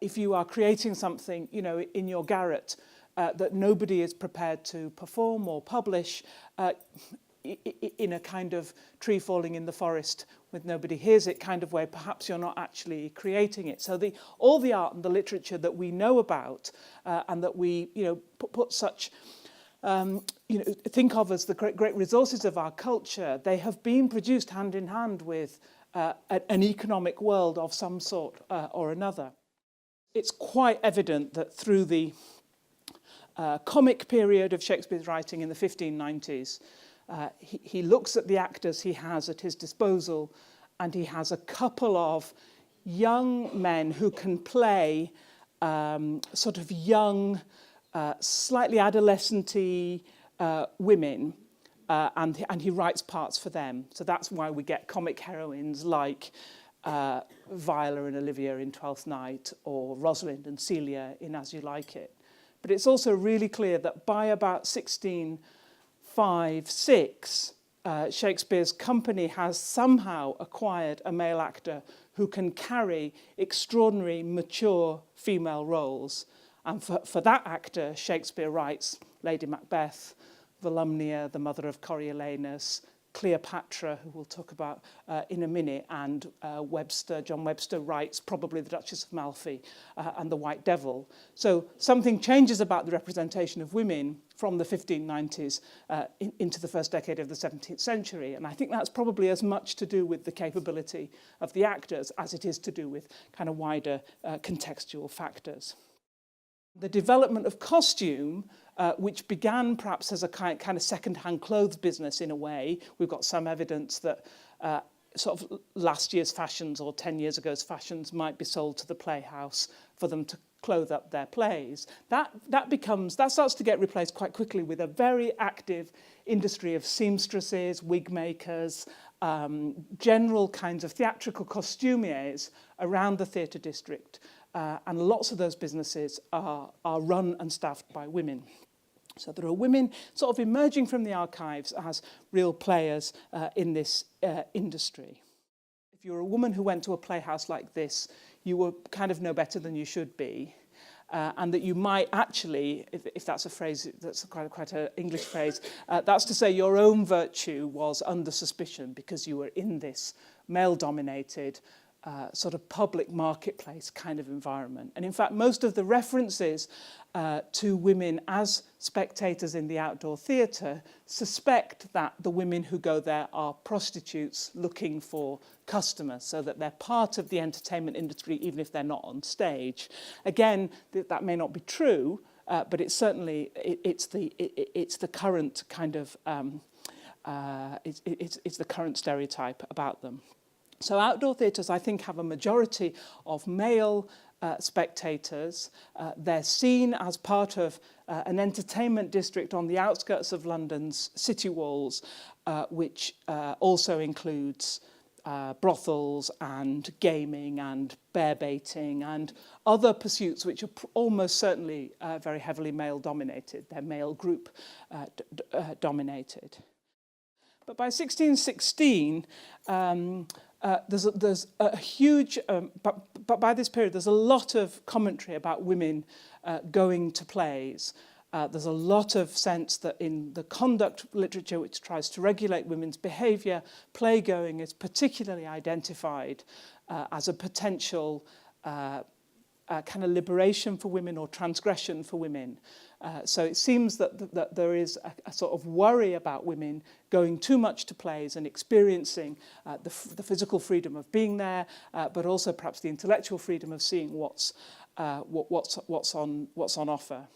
if you are creating something, you know, in your garret that nobody is prepared to perform or publish, in a kind of tree falling in the forest with nobody hears it kind of way, perhaps you're not actually creating it. So all the art and the literature that we know about and that we, you know, put such, you know, think of as the great resources of our culture, they have been produced hand in hand with an economic world of some sort or another. It's quite evident that through the comic period of Shakespeare's writing in the 1590s, he looks at the actors he has at his disposal, and he has a couple of young men who can play sort of young, slightly adolescent-y women, and he writes parts for them. So that's why we get comic heroines like Viola and Olivia in Twelfth Night, or Rosalind and Celia in As You Like It. But it's also really clear that by about 1605-6, Shakespeare's company has somehow acquired a male actor who can carry extraordinary, mature female roles. And for that actor, Shakespeare writes Lady Macbeth, Volumnia, the mother of Coriolanus, Cleopatra, who we'll talk about in a minute, and John Webster writes probably The Duchess of Malfi and The White Devil. So something changes about the representation of women from the 1590s into the first decade of the 17th century. And I think that's probably as much to do with the capability of the actors as it is to do with kind of wider contextual factors. The development of costume, which began perhaps as a kind of second-hand clothes business in a way. We've got some evidence that sort of last year's fashions or 10 years ago's fashions might be sold to the playhouse for them to clothe up their plays. That starts to get replaced quite quickly with a very active industry of seamstresses, wig makers, general kinds of theatrical costumiers around the theatre district. And lots of those businesses are run and staffed by women. So there are women sort of emerging from the archives as real players in this industry. If you're a woman who went to a playhouse like this, you were kind of no better than you should be. And that you might actually, if that's a phrase, that's quite an English phrase, that's to say your own virtue was under suspicion because you were in this male-dominated sort of public marketplace kind of environment. And in fact, most of the references to women as spectators in the outdoor theatre suspect that the women who go there are prostitutes looking for customers, so that they're part of the entertainment industry even if they're not on stage. Again, that may not be true, but it's certainly, it's the current kind of, it's the current stereotype about them. So outdoor theatres, I think, have a majority of male spectators. They're seen as part of an entertainment district on the outskirts of London's city walls, which also includes brothels and gaming and bear baiting and other pursuits which are almost certainly very heavily male-dominated. They're male group dominated. But by 1616, there's a huge, but by this period, there's a lot of commentary about women going to plays. There's a lot of sense that in the conduct literature which tries to regulate women's behaviour, playgoing is particularly identified as a potential kind of liberation for women or transgression for women. So it seems that there is a sort of worry about women going too much to plays and experiencing the physical freedom of being there, but also perhaps the intellectual freedom of seeing what's on offer.